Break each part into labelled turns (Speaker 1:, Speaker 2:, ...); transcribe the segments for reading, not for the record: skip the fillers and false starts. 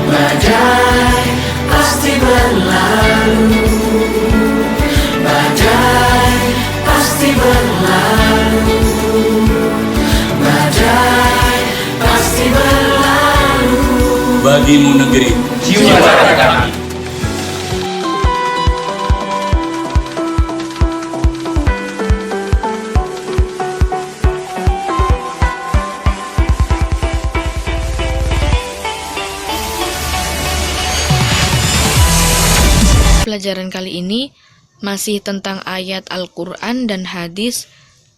Speaker 1: Badai pasti berlalu, badai pasti berlalu, badai pasti berlalu.
Speaker 2: Bagimu negeri jiwa raga kami.
Speaker 3: Pelajaran kali ini masih tentang ayat Al-Quran dan hadis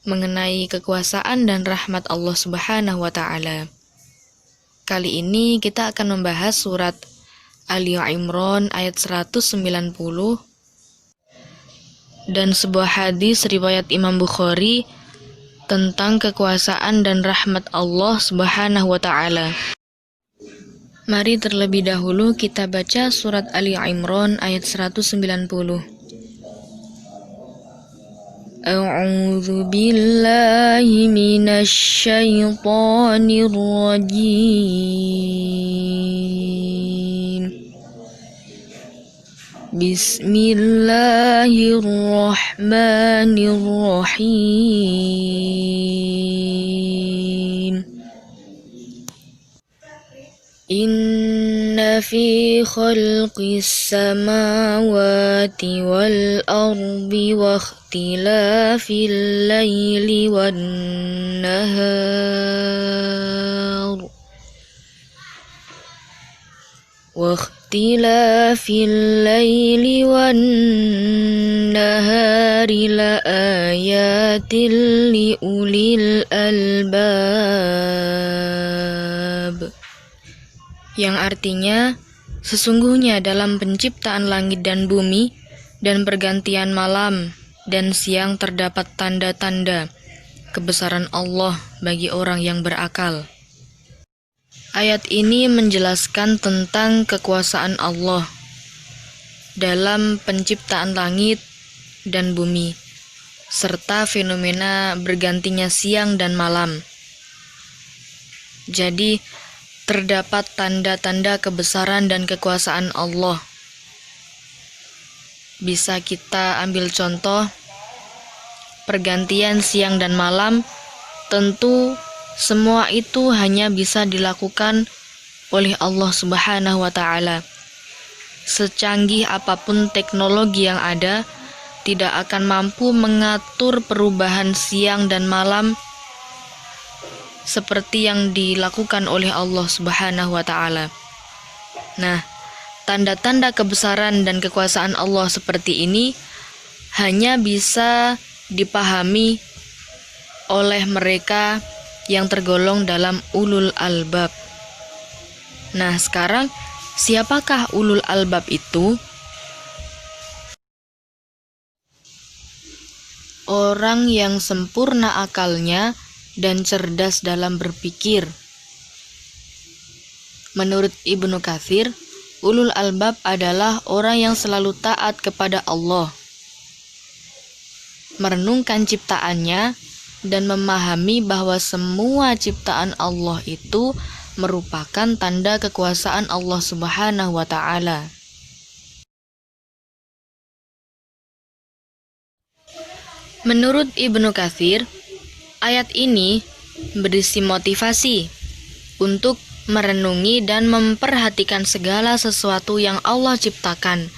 Speaker 3: mengenai kekuasaan dan rahmat Allah Subhanahu wa Ta'ala. Kali ini kita akan membahas surat Ali Imran ayat 190 dan sebuah hadis riwayat Imam Bukhari tentang kekuasaan dan rahmat Allah Subhanahu wa Ta'ala. Mari terlebih dahulu kita baca surat Ali Imran ayat 190. A'udzu billahi minasy syaithanir rajim. Bismillahirrahmanirrahim. Inna fi khalqis samawati wal ardi wa ikhtilafil laili wan nahar la ayatin li ulil albab. Yang artinya, sesungguhnya dalam penciptaan langit dan bumi dan pergantian malam dan siang terdapat tanda-tanda kebesaran Allah bagi orang yang berakal. Ayat ini menjelaskan tentang kekuasaan Allah dalam penciptaan langit dan bumi, serta fenomena bergantinya siang dan malam. Jadi, terdapat tanda-tanda kebesaran dan kekuasaan Allah. Bisa kita ambil contoh, pergantian siang dan malam, tentu semua itu hanya bisa dilakukan oleh Allah Subhanahu wa Ta'ala. Secanggih apapun teknologi yang ada, tidak akan mampu mengatur perubahan siang dan malam seperti yang dilakukan oleh Allah Subhanahu wa Ta'ala. Nah, tanda-tanda kebesaran dan kekuasaan Allah seperti ini hanya bisa dipahami oleh mereka yang tergolong dalam ulul albab. Nah, sekarang siapakah ulul albab itu? Orang yang sempurna akalnya dan cerdas dalam berpikir. Menurut Ibnu Katsir, ulul albab adalah orang yang selalu taat kepada Allah, merenungkan ciptaannya, dan memahami bahwa semua ciptaan Allah itu merupakan tanda kekuasaan Allah Subhanahu wa Ta'ala. Menurut Ibnu Katsir, ayat ini berisi motivasi untuk merenungi dan memperhatikan segala sesuatu yang Allah ciptakan,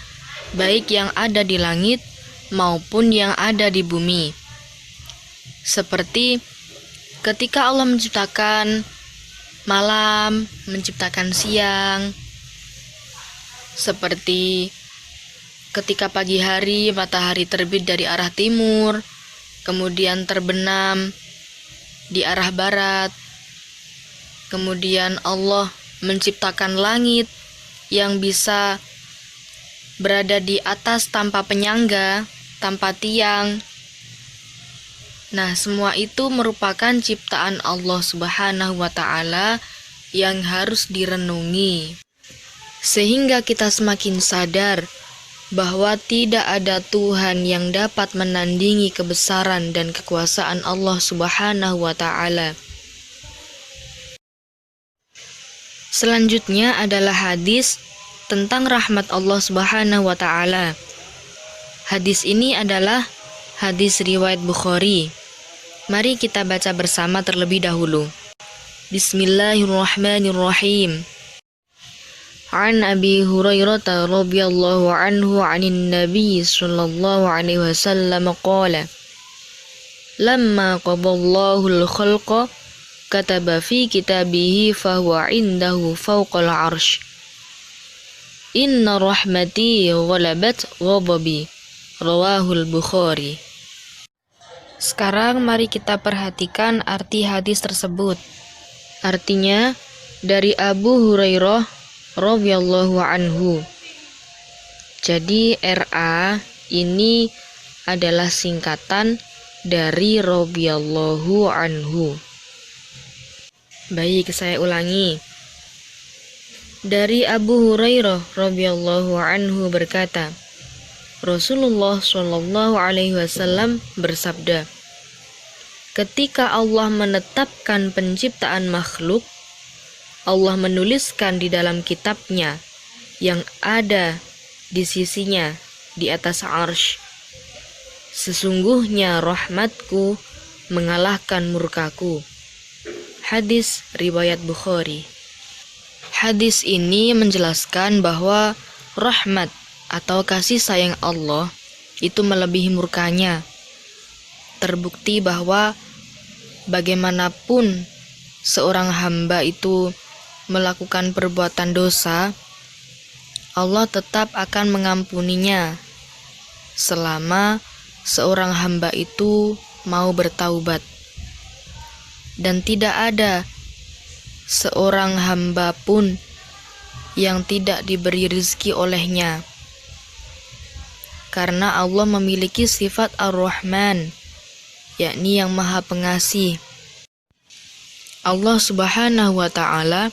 Speaker 3: baik yang ada di langit maupun yang ada di bumi. Seperti ketika Allah menciptakan malam, menciptakan siang, seperti ketika pagi hari matahari terbit dari arah timur, kemudian terbenam di arah barat. Kemudian Allah menciptakan langit yang bisa berada di atas tanpa penyangga, tanpa tiang. Nah, semua itu merupakan ciptaan Allah Subhanahu wa Ta'ala yang harus direnungi, sehingga kita semakin sadar bahwa tidak ada Tuhan yang dapat menandingi kebesaran dan kekuasaan Allah Subhanahu wa Ta'ala. Selanjutnya adalah hadis tentang rahmat Allah Subhanahu wa taala. Hadis ini adalah hadis riwayat Bukhari. Mari kita baca bersama terlebih dahulu. Bismillahirrahmanirrahim. An Abi Hurairah radhiyallahu anhu 'anil Nabi sallallahu alaihi wasallam qala lamma qadallahu al-khalqa kataba fi kitabihi fahuwa indahu fawqal 'arsy inna rahmati ghalabat ghadabi rawahul Bukhari. Sekarang mari kita perhatikan arti hadis tersebut. Artinya dari Abu Hurairah radhiyallahu anhu. Jadi RA ini adalah singkatan dari radhiyallahu anhu. Baik, saya ulangi. Dari Abu Hurairah radhiyallahu anhu berkata, Rasulullah Shallallahu alaihi wasallam bersabda, ketika Allah menetapkan penciptaan makhluk, Allah menuliskan di dalam kitabnya yang ada di sisinya di atas arsy, sesungguhnya rahmatku mengalahkan murkaku. Hadis riwayat Bukhari. Hadis ini menjelaskan bahwa rahmat atau kasih sayang Allah itu melebihi murkanya. Terbukti bahwa bagaimanapun seorang hamba itu melakukan perbuatan dosa, Allah tetap akan mengampuninya selama seorang hamba itu mau bertaubat. Dan tidak ada seorang hamba pun yang tidak diberi rezeki olehnya, karena Allah memiliki sifat Ar-Rahman, yakni yang Maha Pengasih. Allah Subhanahu wa taala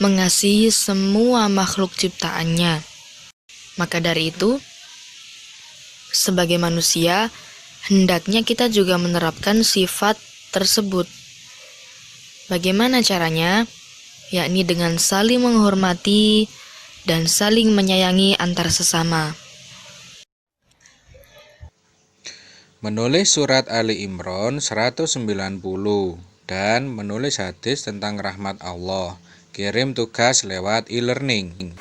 Speaker 3: mengasihi semua makhluk ciptaannya. Maka dari itu, sebagai manusia, hendaknya kita juga menerapkan sifat tersebut. Bagaimana caranya? Yakni dengan saling menghormati dan saling menyayangi antar sesama.
Speaker 4: Menulis surat Ali Imran 190 dan menulis hadis tentang rahmat Allah. Kirim tugas lewat e-learning.